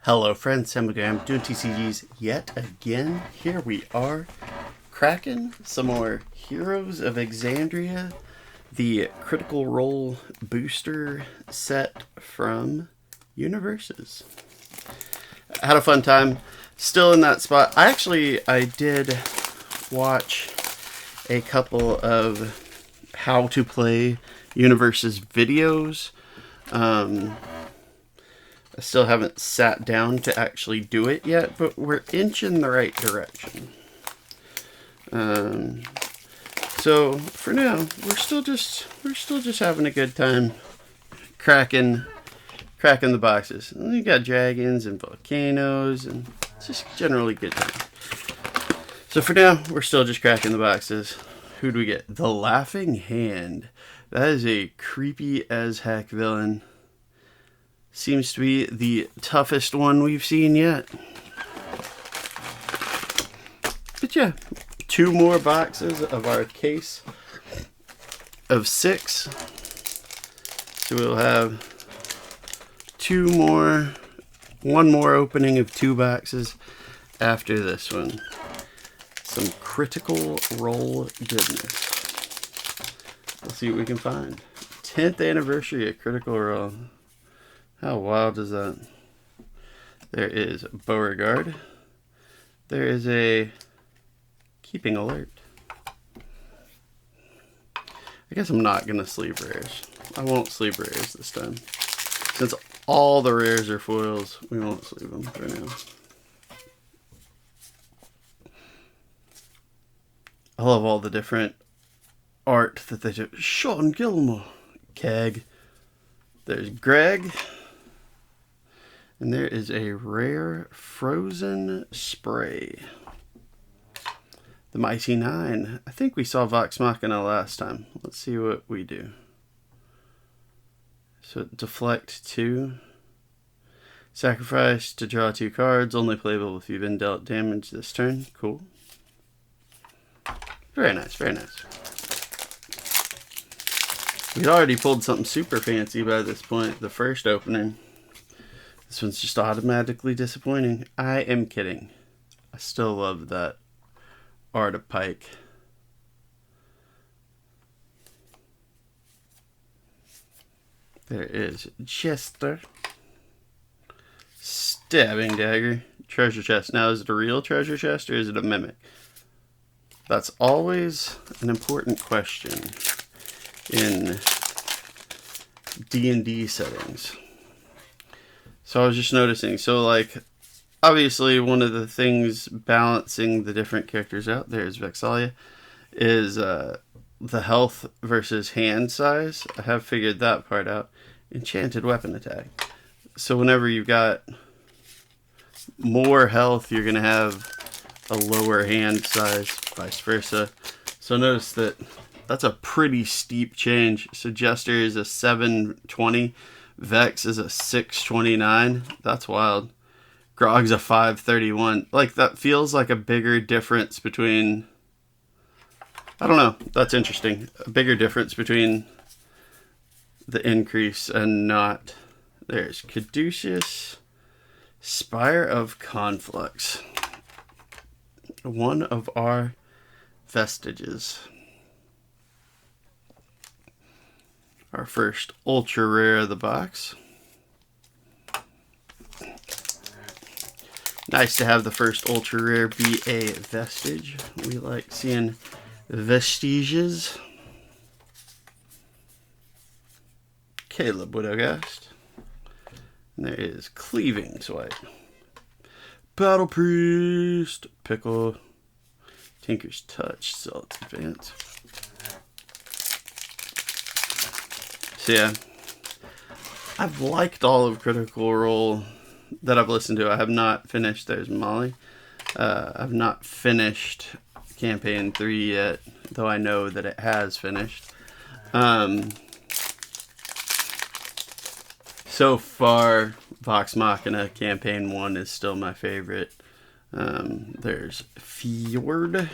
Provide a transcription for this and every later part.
Hello friends, Sam again. I'm doing TCGs yet again. Here we are, cracking some more Heroes of Exandria, the Critical Role booster set from Universus. Had a fun time. Still in that spot. I did watch a couple of how to play Universus videos. I still haven't sat down to actually do it yet, but we're inching the right direction. So for now, we're still just having a good time cracking the boxes. And you got dragons and volcanoes, and it's just generally good time. So for now, we're still just cracking the boxes. Who do we get? The Laughing Hand. That is a creepy as heck villain. Seems to be the toughest one we've seen yet. But yeah, 2 more boxes of our case of 6. So we'll have 1 more opening of 2 boxes after this one. Some Critical Role goodness. Let's see what we can find. 10th anniversary of Critical Role. How wild is that? There is Beauregard. There is a Keeping Alert. I guess I'm not going to sleeve rares. I won't sleeve rares this time. Since all the rares are foils, we won't sleeve them for now. I love all the different art that they do. Sean Gilmore. Keg. There's Greg. And there is a rare Frozen Spray. The Mighty 9. I think we saw Vox Machina last time. Let's see what we do. So deflect 2. Sacrifice to draw 2 cards. Only playable if you've been dealt damage this turn. Cool. Very nice, very nice. We'd already pulled something super fancy by this point, the first opening. This one's just automatically disappointing. I am kidding. I still love that art of Pike. There is Jester. Stabbing Dagger. Treasure chest. Now, is it a real treasure chest or is it a mimic? That's always an important question in D&D settings. So I was just noticing, so like, obviously one of the things balancing the different characters out, there's Vexalia, is the health versus hand size. I have figured that part out. Enchanted Weapon Attack. So whenever you've got more health, you're going to have a lower hand size, vice versa. So notice that that's a pretty steep change. So Jester is a 720. Vex is a 629. That's wild. Grog's a 531. Like, that feels like a bigger difference between... I don't know. That's interesting. A bigger difference between the increase and not. There's Caduceus. Spire of Conflux. One of our vestiges. Our first ultra rare of the box. Nice to have the first ultra rare be a vestige. We like seeing vestiges. Caleb Widowgast. And there is Cleaving Swipe. Battle Priest. Pickle. Tinker's Touch. Zealot's Advance. So yeah, I've liked all of Critical Role that I've listened to. I have not finished. There's Molly. I've not finished Campaign 3 yet, though I know that it has finished. So far, Vox Machina Campaign 1 is still my favorite. There's Fjord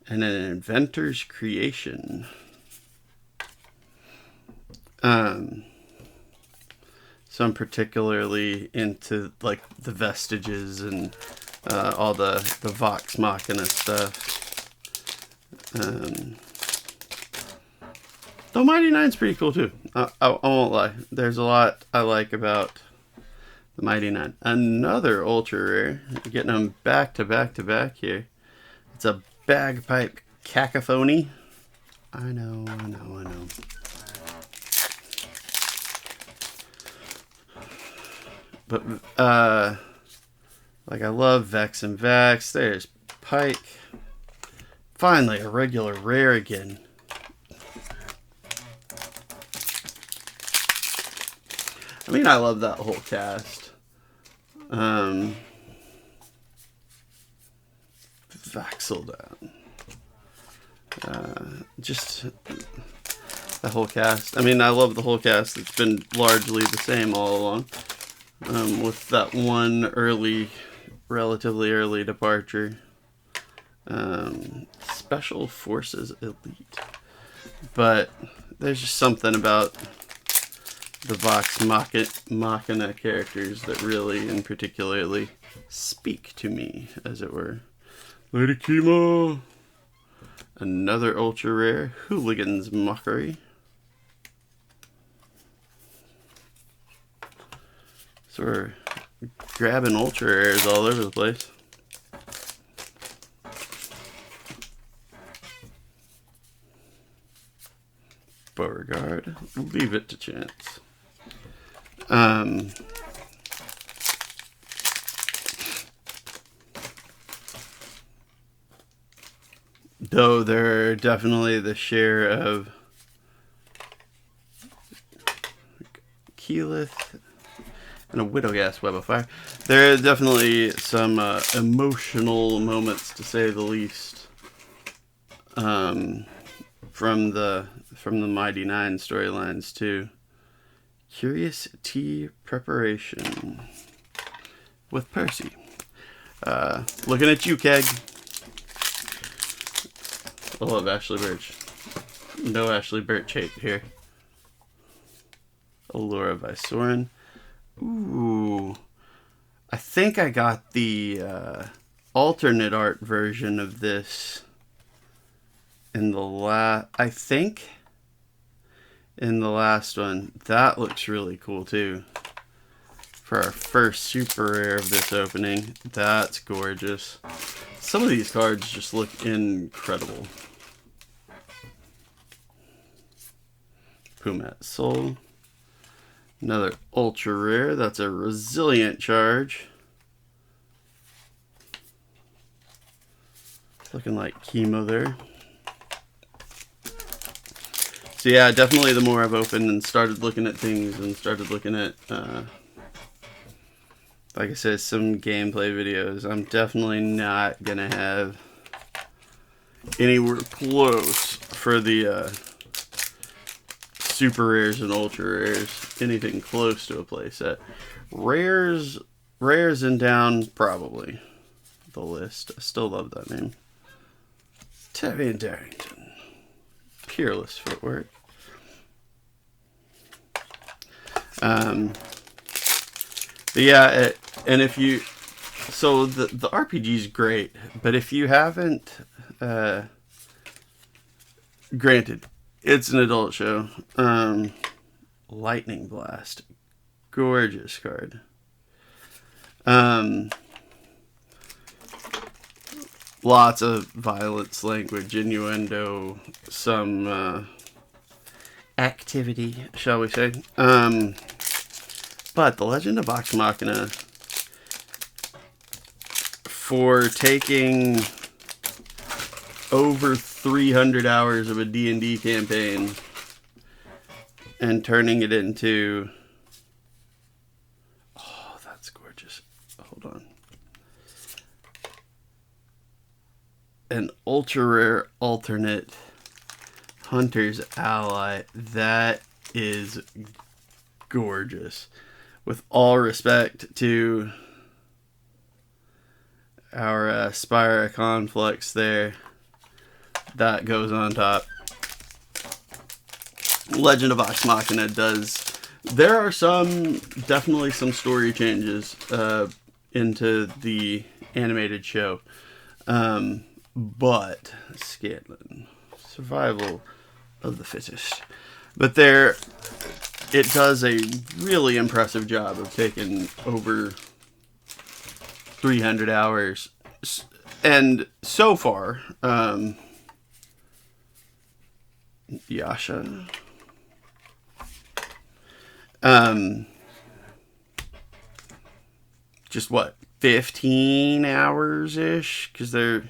and an Inventor's Creation. So So I'm particularly into like the vestiges and all the Vox Machina stuff. The Mighty Nine's pretty cool too. I won't lie. There's a lot I like about the Mighty Nine. Another ultra rare. Getting them back to back to back here. It's a bagpipe cacophony. I know. But like I love Vex and Vex. There's Pike. Finally, a regular rare again. I mean, I love that whole cast. Vaxeldown. Just the whole cast. I mean, I love the whole cast. It's been largely the same all along. With that one relatively early departure. Special Forces Elite. But there's just something about the Vox Machina characters that really and particularly speak to me, as it were. Lady Kima! Another ultra rare, Hooligan's Mockery. So we're grabbing ultra rares all over the place. Beauregard, leave it to chance. Though there are definitely the share of Keyleth and a Widowgas Web of Fire. There are definitely some emotional moments, to say the least, from the Mighty Nine storylines too. Curious Tea Preparation with Percy. Looking at you, Keg. I love Ashley Birch. No Ashley Birch hate here. Allura Vysoren. Ooh. I think I got the alternate art version of this in the last one. That looks really cool too. For our first super rare of this opening. That's gorgeous. Some of these cards just look incredible. Pumat Soul. Another ultra rare. That's a Resilient Charge. Looking like chemo there. So yeah, definitely the more I've opened and started looking at things and started looking at, like I said, some gameplay videos, I'm definitely not going to have anywhere close for the super rares and ultra rares, anything close to a playset. Rares and down, probably the list. I still love that name. Tevian Darrington. Peerless footwork. But yeah, and if you, so the RPG is great, but if you haven't, granted, it's an adult show. Lightning Blast, gorgeous card. Lots of violence, language, innuendo, some activity, shall we say. But the Legend of Vox Machina, for taking over 300 hours of a D&D campaign and turning it into... Oh, that's gorgeous. Hold on. An ultra rare alternate Hunter's Ally. That is gorgeous. With all respect to our Spire Conflux there, that goes on top. Legend of Vox Machina does There are definitely some story changes into the animated show. But Scanlan, survival of the fittest. But it does a really impressive job of taking over 300 hours. And so far, Yasha, just what, 15 hours ish? Because I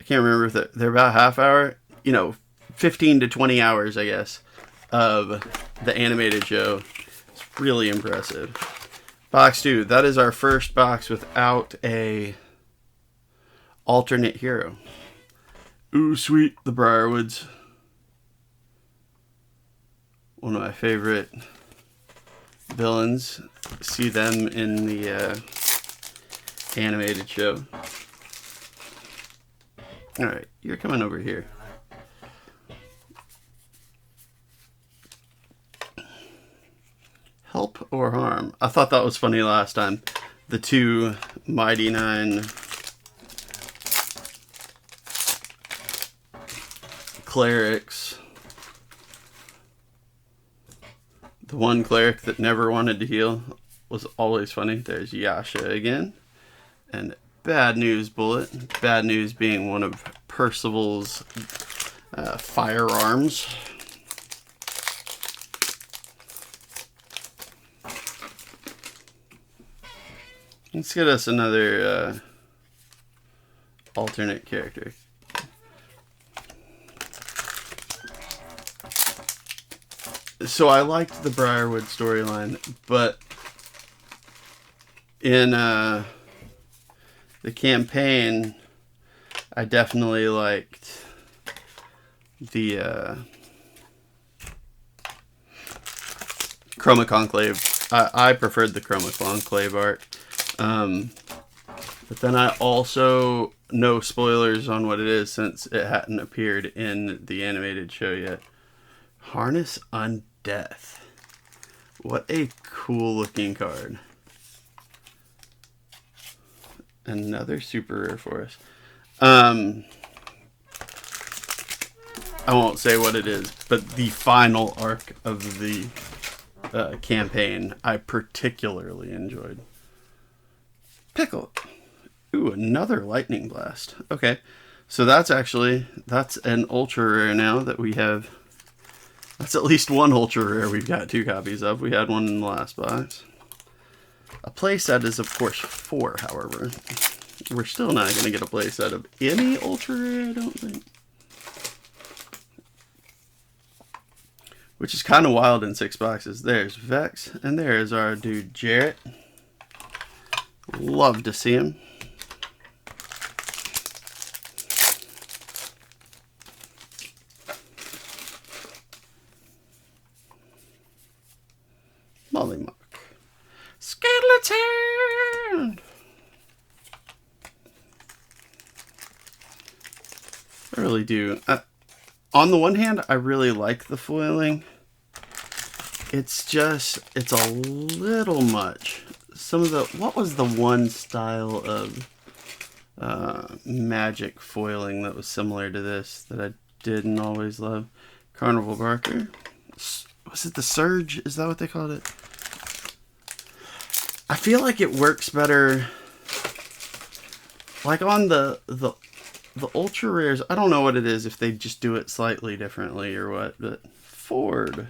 can't remember if they're about half hour, 15 to 20 hours, I guess, of the animated show. It's really impressive. Box 2, that is our first box without a alternate hero. Ooh, sweet, the Briarwoods. One of my favorite villains. See them in the animated show. Alright, you're coming over here. Help or harm? I thought that was funny last time. The two Mighty Nine clerics. The one cleric that never wanted to heal was always funny. There's Yasha again. And Bad News Bullet. Bad News being one of Percival's firearms. Let's get us another alternate character. So I liked the Briarwood storyline, but in the campaign, I definitely liked the Chroma Conclave. I preferred the Chroma Conclave art. But then I also, no spoilers on what it is since it hadn't appeared in the animated show yet. Harness Undeath. What a cool looking card. Another super rare for us. I won't say what it is, but the final arc of the campaign I particularly enjoyed. Pickle. Ooh, another Lightning Blast. Okay, so that's an ultra rare now that we have. That's at least one ultra rare we've got 2 copies of. We had one in the last box. A playset is, of course, 4, however. We're still not going to get a playset of any ultra rare, I don't think. Which is kind of wild in 6 boxes. There's Vex, and there's our dude Jarrett. Love to see him. Mollymock. Skeleton! I really do. On the one hand, I really like the foiling. It's a little much. What was the one style of magic foiling that was similar to this that I didn't always love? Carnival Barker. Was it the Surge? Is that what they called it? I feel like it works better like on the ultra rares. I don't know what it is, if they just do it slightly differently or what, but Ford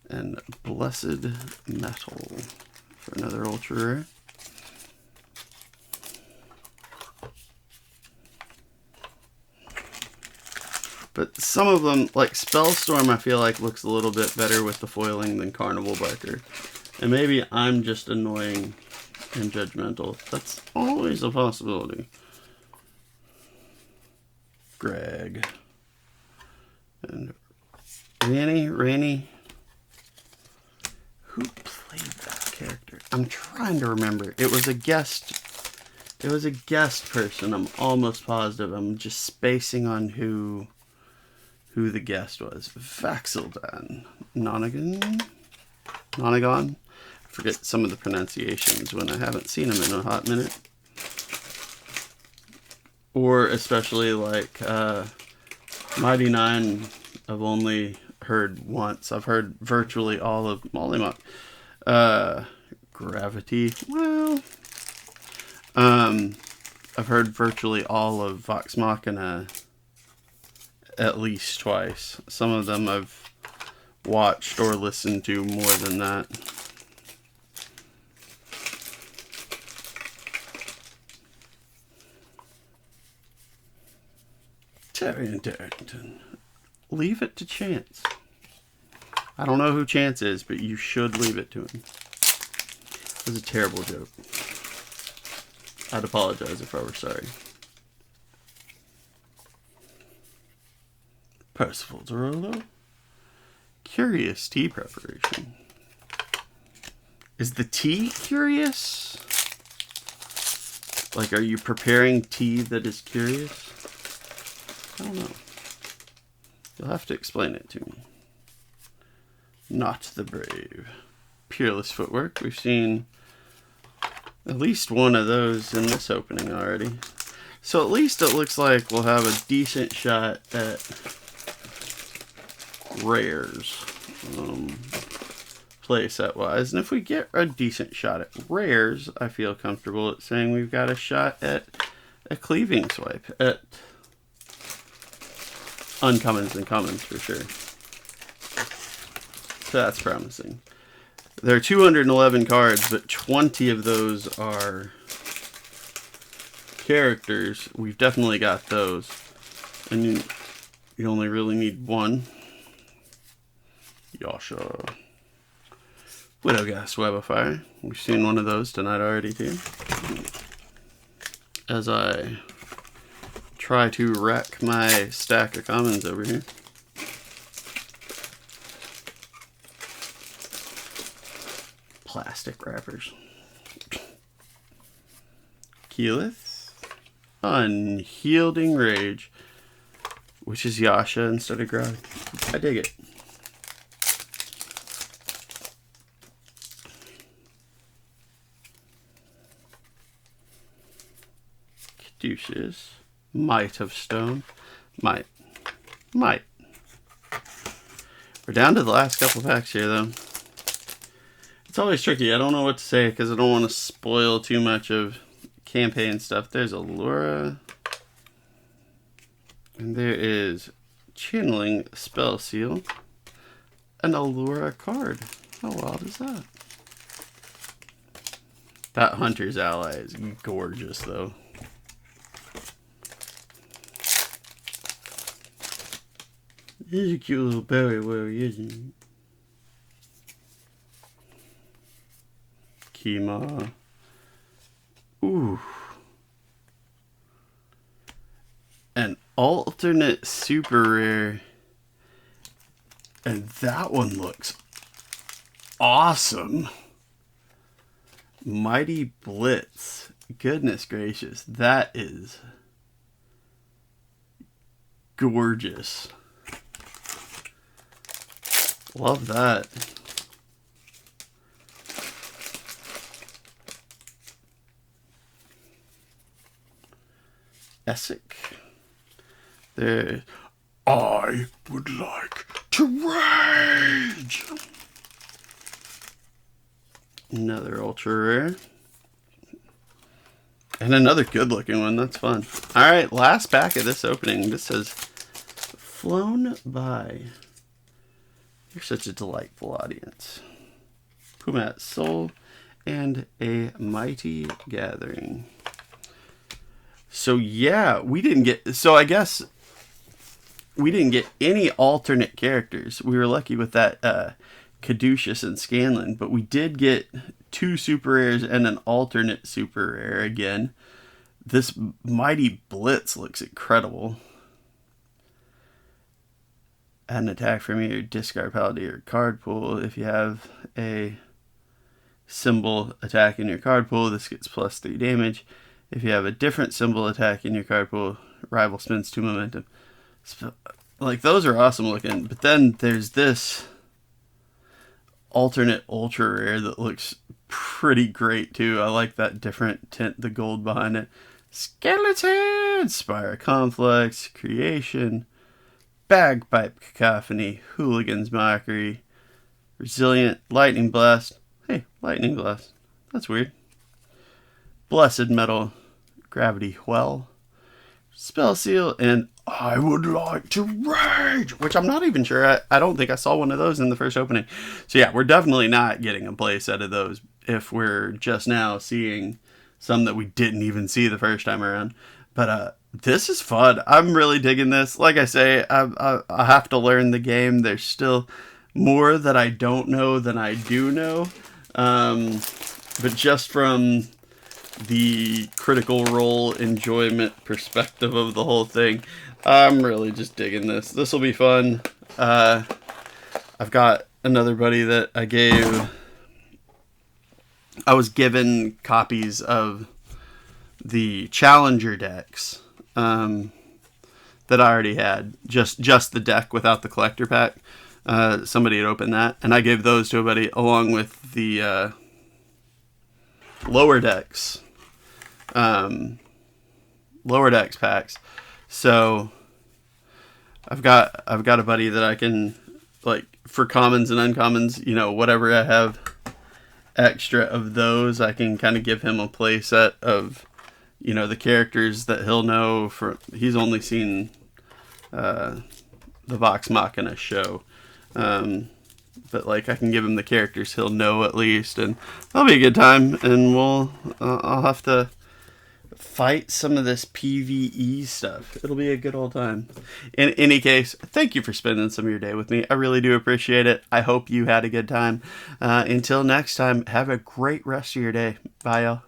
and Blessed Metal for another ultra rare. But some of them, like Spellstorm, I feel like looks a little bit better with the foiling than Carnival Barker. And maybe I'm just annoying and judgmental. That's always a possibility. Greg. And Rainy. Who played that character? I'm trying to remember. It was a guest person. I'm almost positive. I'm just spacing on who who the guest was. Vaxildan. Nonagon? I forget some of the pronunciations when I haven't seen him in a hot minute. Or especially like Mighty Nine, I've only heard once. I've heard virtually all of Mollymont. Gravity, well, I've heard virtually all of Vox Machina at least twice. Some of them I've watched or listened to more than that. Tyrion Darrington. Leave it to Chance. I don't know who Chance is, but you should leave it to him. It was a terrible joke. I'd apologize if I were sorry. Percival Zorolo. Curious tea preparation. Is the tea curious? Like, are you preparing tea that is curious? I don't know. You'll have to explain it to me. Not the Brave. Peerless Footwork. We've seen at least one of those in this opening already. So at least it looks like we'll have a decent shot at rares. Playset wise. And if we get a decent shot at rares, I feel comfortable at saying we've got a shot at a cleaving swipe. At uncommons and commons for sure. So that's promising. There are 211 cards, but 20 of those are characters. We've definitely got those. And you only really need one. Yasha. Widowghast Web of Fire. We've seen one of those tonight already too. As I try to rack my stack of commons over here. Plastic wrappers. Keyleth. Unyielding Rage. Which is Yasha instead of Grog. I dig it. Caduceus. Might of Stone. Might. We're down to the last couple packs here, though. It's always tricky. I don't know what to say because I don't want to spoil too much of campaign stuff. There's Allura. And there is Channeling Spell Seal. An Allura card. How wild is that? That Hunter's Ally is gorgeous, though. He's a cute little berry worry, isn't he? Kima. Ooh. An alternate super rare. And that one looks awesome. Mighty Blitz. Goodness gracious. That is gorgeous. Love that. Essek. There. I would like to rage. Another ultra rare. And another good looking one. That's fun. Alright, last pack of this opening. This says Flown By. You're such a delightful audience. Pumat Soul and a Mighty Gathering. So yeah, we didn't get... So I guess we didn't get any alternate characters. We were lucky with that Caduceus and Scanlan. But we did get 2 super rares and an alternate super rare again. This Mighty Blitz looks incredible. Add an attack from your discard pile to your card pool. If you have a symbol attack in your card pool, this gets +3 damage. If you have a different symbol attack in your card pool, rival spends 2 momentum. Like, those are awesome looking. But then there's this alternate ultra rare that looks pretty great too. I like that different tint, the gold behind it. Skeleton, Spire Complex, Creation, Bagpipe Cacophony, Hooligan's Mockery, Resilient, Lightning Blast. Hey, Lightning Blast. That's weird. Blessed Metal, Gravity Well, Spell Seal, and I Would Like to Rage, which I'm not even sure. I don't think I saw one of those in the first opening. So yeah, we're definitely not getting a play set of those if we're just now seeing some that we didn't even see the first time around. But this is fun. I'm really digging this. Like I say, I have to learn the game. There's still more that I don't know than I do know. But just from the Critical Role enjoyment perspective of the whole thing, I'm really just digging this. This will be fun. I've got another buddy that I was given copies of the Challenger decks that I already had. Just the deck without the collector pack. Somebody had opened that, and I gave those to a buddy along with the lower decks packs. So I've got a buddy that I can, like, for commons and uncommons, whatever I have extra of those, I can kind of give him a play set of, the characters that he'll know. He's only seen the Vox Machina show, but like I can give him the characters he'll know at least, and that'll be a good time. And I'll have to fight some of this PvE stuff. It'll be a good old time. In any case, thank you for spending some of your day with me. I really do appreciate it. I hope you had a good time. Until next time, have a great rest of your day. Bye, y'all.